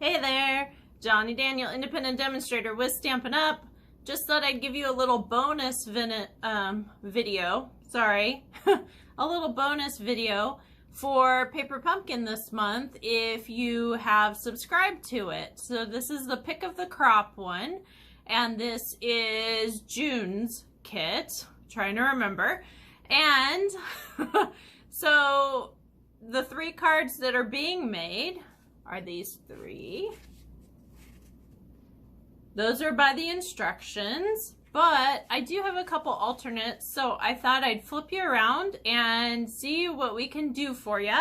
Hey there, Johnny Daniel, independent demonstrator with Stampin' Up. Just thought I'd give you a little bonus video. Sorry, a little bonus video for Paper Pumpkin this month if you have subscribed to it. So this is the pick of the crop one, and this is June's kit. Trying to remember. And so the 3 cards that are being made are these 3. Those are by the instructions, but I do have a couple alternates, so I thought I'd flip you around and see what we can do for you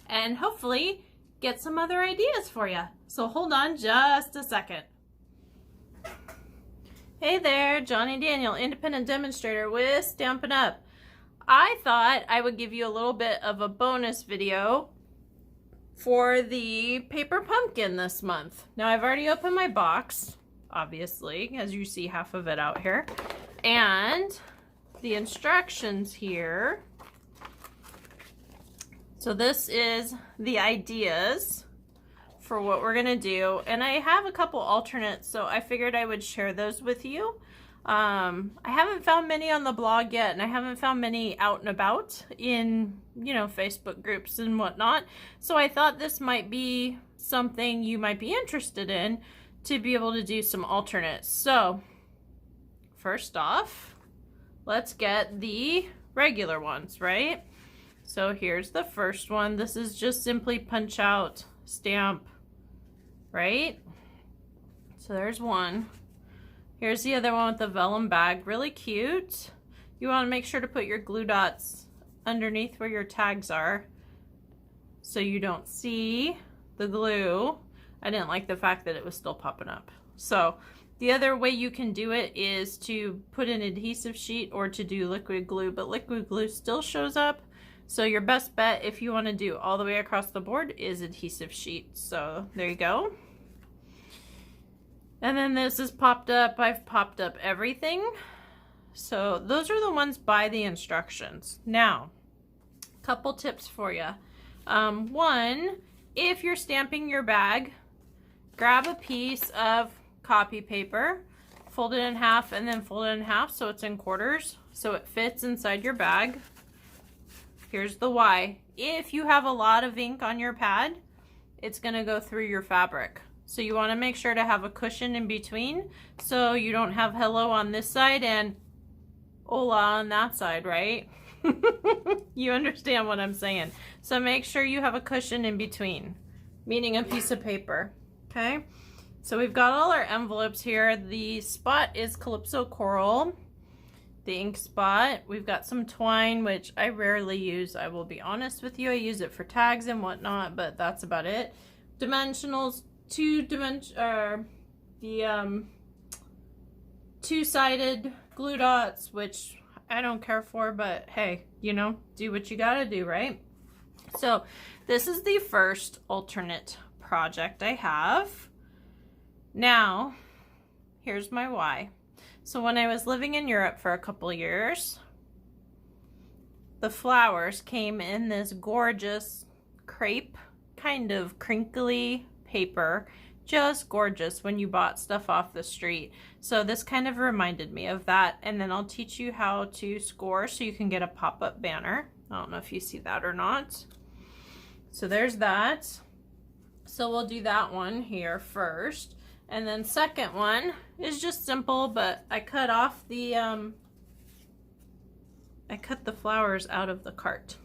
and hopefully get some other ideas for you. So hold on just a second. Hey there, Johnny Daniel, independent demonstrator with Stampin' Up. I thought I would give you a little bit of a bonus video for the Paper Pumpkin this month. Now I've already opened my box, obviously, as you see half of it out here. And the instructions here. So this is the ideas for what we're gonna do. And I have a couple alternates, so I figured I would share those with you. I haven't found many on the blog yet, and I haven't found many out and about in, Facebook groups and whatnot. So I thought this might be something you might be interested in to be able to do some alternates. So first off, let's get the regular ones, right? So here's the first one. This is just simply punch out, stamp, right? So there's one. Here's the other one with the vellum bag, really cute. You want to make sure to put your glue dots underneath where your tags are so you don't see the glue. I didn't like the fact that it was still popping up. So the other way you can do it is to put an adhesive sheet or to do liquid glue, but liquid glue still shows up. So your best bet if you want to do all the way across the board is adhesive sheet. So there you go. And then this is popped up. I've popped up everything. So those are the ones by the instructions. Now, a couple tips for you. One, if you're stamping your bag, grab a piece of copy paper, fold it in half, and then fold it in half so it's in quarters, so it fits inside your bag. Here's the why. If you have a lot of ink on your pad, it's going to go through your fabric. So you want to make sure to have a cushion in between so you don't have hello on this side and hola on that side, right? You understand what I'm saying. So make sure you have a cushion in between, meaning a piece of paper, okay? So we've got all our envelopes here. The spot is Calypso Coral, the ink spot. We've got some twine, which I rarely use. I will be honest with you. I use it for tags and whatnot, but that's about it. Dimensionals, two-sided glue dots, which I don't care for, but hey, do what you gotta do, right? So this is the first alternate project I have. Now, here's my why. So when I was living in Europe for a couple years, the flowers came in this gorgeous crepe, kind of crinkly paper, just gorgeous when you bought stuff off the street. So this kind of reminded me of that, and then I'll teach you how to score so you can get a pop-up banner. I don't know if you see that or not. So there's that. So we'll do that one here first, and then second one is just simple, but I cut off the I cut the flowers out of the cart.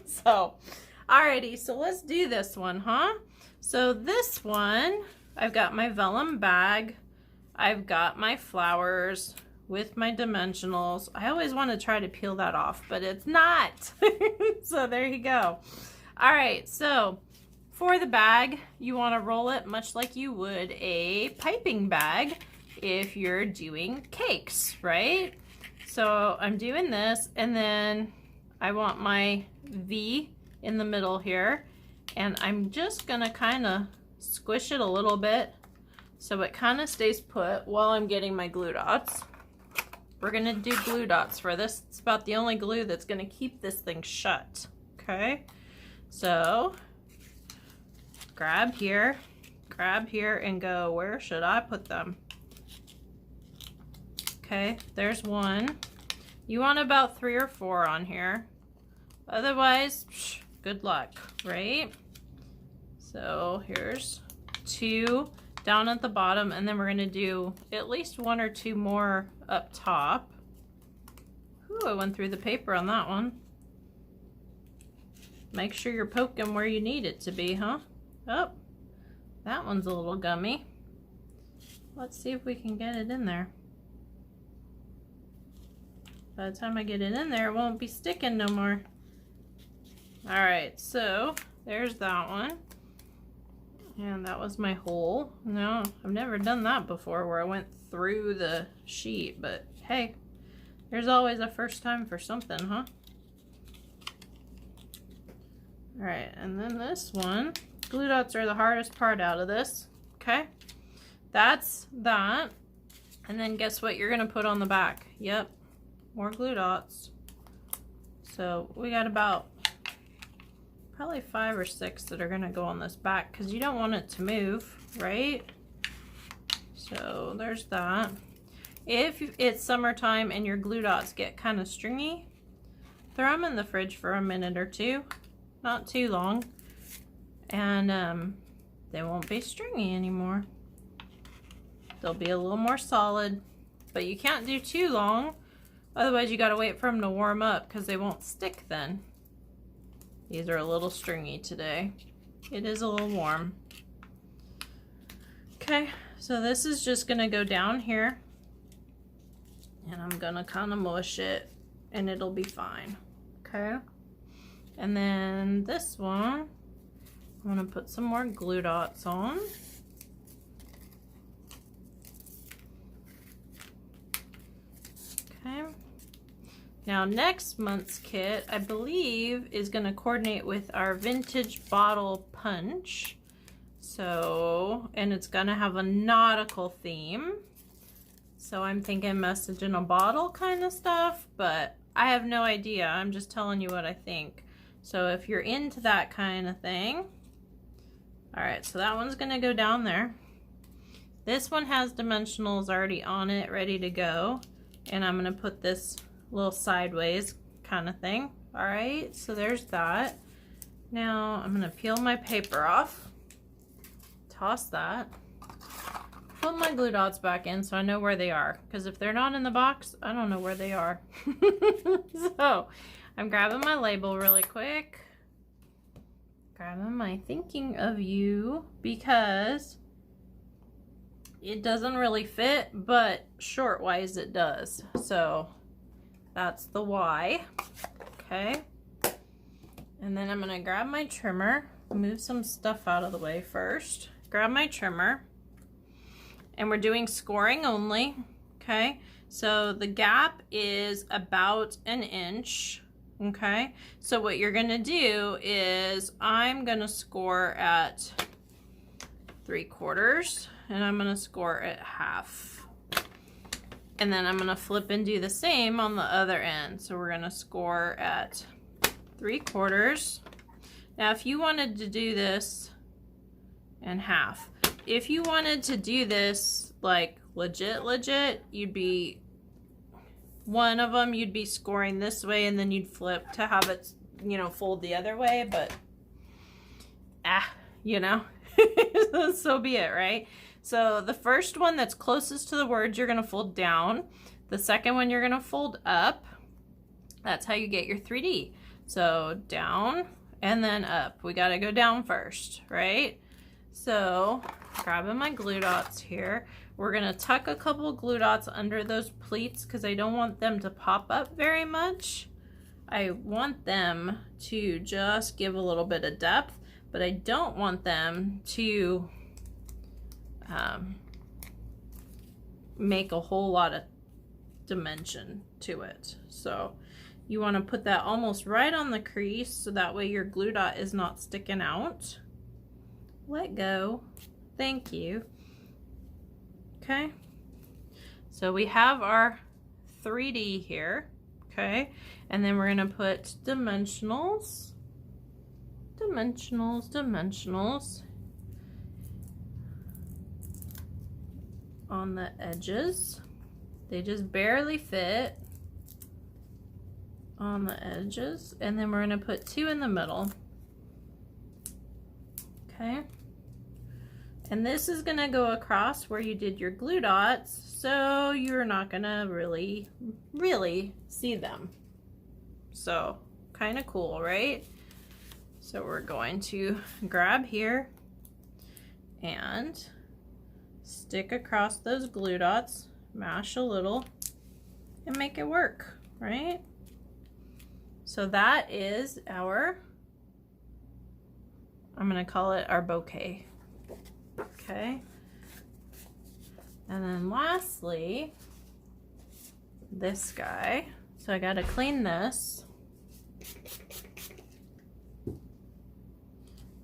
So alrighty, so let's do this one, huh? So this one, I've got my vellum bag, I've got my flowers with my dimensionals. I always want to try to peel that off, but it's not. So there you go. Alright, so for the bag, you want to roll it much like you would a piping bag if you're doing cakes, right? So I'm doing this, and then I want my V in the middle here, and I'm just gonna kind of squish it a little bit so it kind of stays put while I'm getting my glue dots. We're gonna do glue dots for this. It's about the only glue that's gonna keep this thing shut, okay? So grab here, grab here and go, where should I put them? Okay, there's one. You want about 3 or 4 on here. Otherwise, good luck, right? So here's 2 down at the bottom, and then we're gonna do at least 1 or 2 more up top. Ooh, I went through the paper on that one. Make sure you're poking where you need it to be, huh? Oh, that one's a little gummy. Let's see if we can get it in there. By the time I get it in there, it won't be sticking no more. All right, so there's that one. And that was my hole. No, I've never done that before where I went through the sheet, but hey, there's always a first time for something, huh? All right, and then this one. Glue dots are the hardest part out of this, okay? That's that. And then guess what you're gonna put on the back? Yep, more glue dots. So we got about probably 5 or 6 that are gonna go on this back because you don't want it to move, right? So there's that. If it's summertime and your glue dots get kind of stringy, throw them in the fridge for a minute or 2, not too long, and they won't be stringy anymore. They'll be a little more solid, but you can't do too long, otherwise you gotta wait for them to warm up because they won't stick then. These are a little stringy today. It is a little warm. Okay, so this is just gonna go down here, and I'm gonna kind of mush it, and it'll be fine. Okay, and then this one, I'm gonna put some more glue dots on. Okay. Now next month's kit, I believe, is going to coordinate with our vintage bottle punch. So, and it's going to have a nautical theme. So I'm thinking message in a bottle kind of stuff, but I have no idea. I'm just telling you what I think. So if you're into that kind of thing. All right, so that one's going to go down there. This one has dimensionals already on it, ready to go. And I'm going to put this little sideways kind of thing. All right, so there's that. Now I'm gonna peel my paper off, toss that, put my glue dots back in so I know where they are, because if they're not in the box, I don't know where they are. So I'm grabbing my label really quick, grabbing my thinking of you, because it doesn't really fit, but short wise it does. So that's the why. Okay. And then I'm gonna grab my trimmer, move some stuff out of the way first. Grab my trimmer, and we're doing scoring only. Okay. So the gap is about 1 inch. Okay. So what you're gonna do is I'm gonna score at 3/4, and I'm gonna score at 1/2. And then I'm gonna flip and do the same on the other end. So we're gonna score at 3/4. Now, if you wanted to do this in 1/2, if you wanted to do this like legit, you'd be, one of them you'd be scoring this way, and then you'd flip to have it, you know, fold the other way, but you know, so be it, right? So the first one that's closest to the words, you're going to fold down. The second one, you're going to fold up. That's how you get your 3D. So down and then up. We got to go down first, right? So grabbing my glue dots here, we're going to tuck a couple glue dots under those pleats because I don't want them to pop up very much. I want them to just give a little bit of depth, but I don't want them to make a whole lot of dimension to it. So you want to put that almost right on the crease so that way your glue dot is not sticking out. Let go. Thank you. Okay. So we have our 3D here. Okay. And then we're going to put dimensionals. on the edges. They just barely fit on the edges. And then we're going to put 2 in the middle. Okay. And this is going to go across where you did your glue dots, so you're not going to really see them. So, kind of cool, right? So we're going to grab here and stick across those glue dots, mash a little, and make it work, right? So that is our, I'm going to call it our bouquet. Okay, and then lastly, this guy. So I gotta clean this.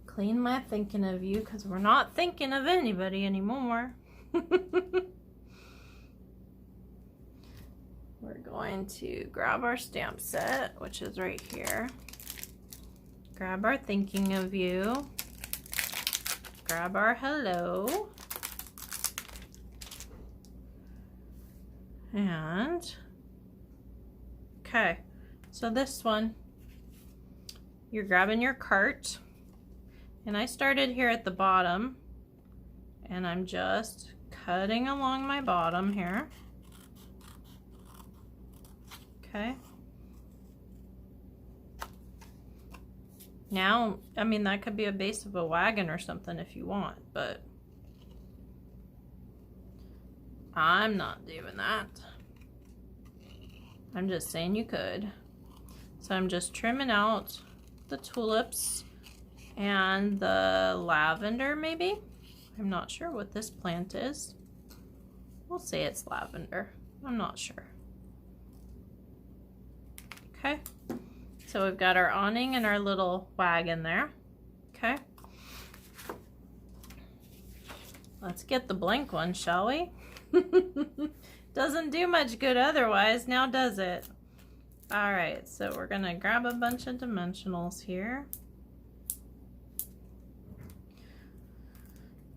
Clean my thinking of you, because we're not thinking of anybody anymore. We're going to grab our stamp set, which is right here. Grab our thinking of you. Grab our hello, and okay, so this one, you're grabbing your cart, and I started here at the bottom, and I'm just cutting along my bottom here. Okay. Now, I mean, that could be a base of a wagon or something if you want, but I'm not doing that. I'm just saying you could. So I'm just trimming out the tulips and the lavender, maybe. I'm not sure what this plant is. We'll say it's lavender. I'm not sure. Okay. So we've got our awning and our little wagon there. Okay. Let's get the blank one, shall we? Doesn't do much good otherwise, now does it? All right, so we're gonna grab a bunch of dimensionals here.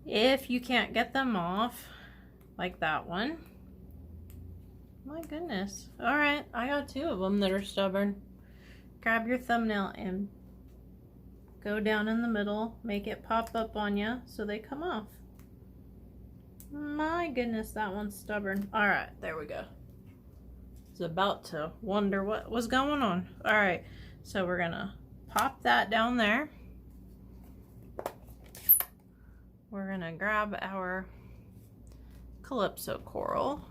If you can't get them off, like that one. My goodness. All right, I got 2 of them that are stubborn. Grab your thumbnail and go down in the middle, make it pop up on you so they come off. My goodness, that one's stubborn. All right, there we go. I was about to wonder what was going on. All right, so we're gonna pop that down there. We're gonna grab our Calypso coral,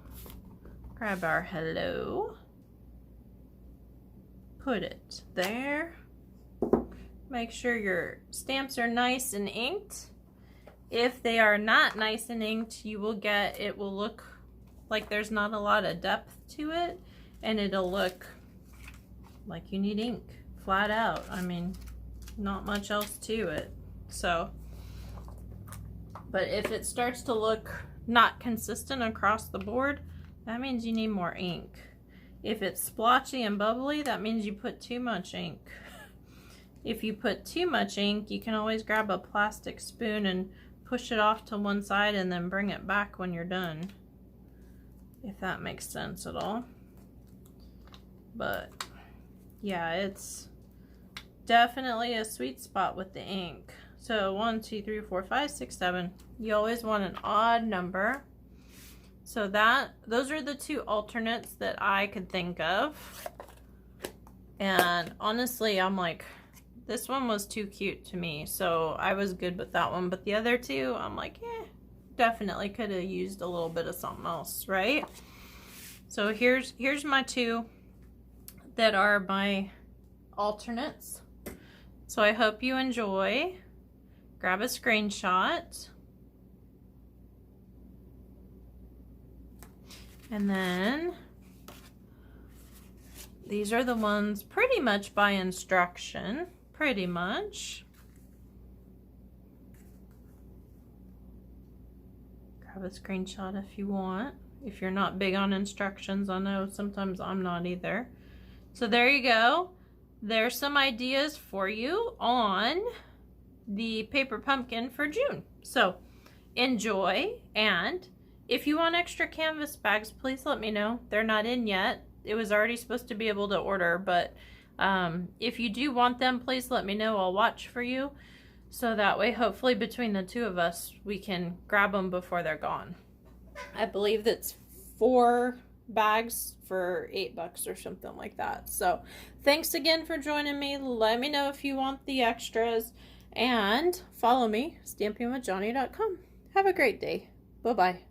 grab our hello, put it there. Make sure your stamps are nice and inked. If they are not nice and inked, you will get, it will look like there's not a lot of depth to it, and it'll look like you need ink, flat out. I mean, not much else to it. So, but if it starts to look not consistent across the board, that means you need more ink. If it's splotchy and bubbly, that means you put too much ink. If you put too much ink, you can always grab a plastic spoon and push it off to one side and then bring it back when you're done. If that makes sense at all. But yeah, it's definitely a sweet spot with the ink. So 1, 2, 3, 4, 5, 6, 7. You always want an odd number. So those are the 2 alternates that I could think of. And honestly, I'm like, this one was too cute to me, so I was good with that one. But the other 2, I'm like, definitely could have used a little bit of something else, right? So here's my 2 that are my alternates. So I hope you enjoy. Grab a screenshot. And then these are the ones pretty much by instruction, pretty much. Grab a screenshot if you want. If you're not big on instructions, I know sometimes I'm not either. So there you go. There's some ideas for you on the paper pumpkin for June. So enjoy, and If you want extra canvas bags, please let me know. They're not in yet. It was already supposed to be able to order, but if you do want them, please let me know. I'll watch for you. So that way, hopefully between the two of us, we can grab them before they're gone. I believe that's 4 bags for $8 or something like that. So thanks again for joining me. Let me know if you want the extras, and follow me, stampingwithjohnny.com. Have a great day. Bye-bye.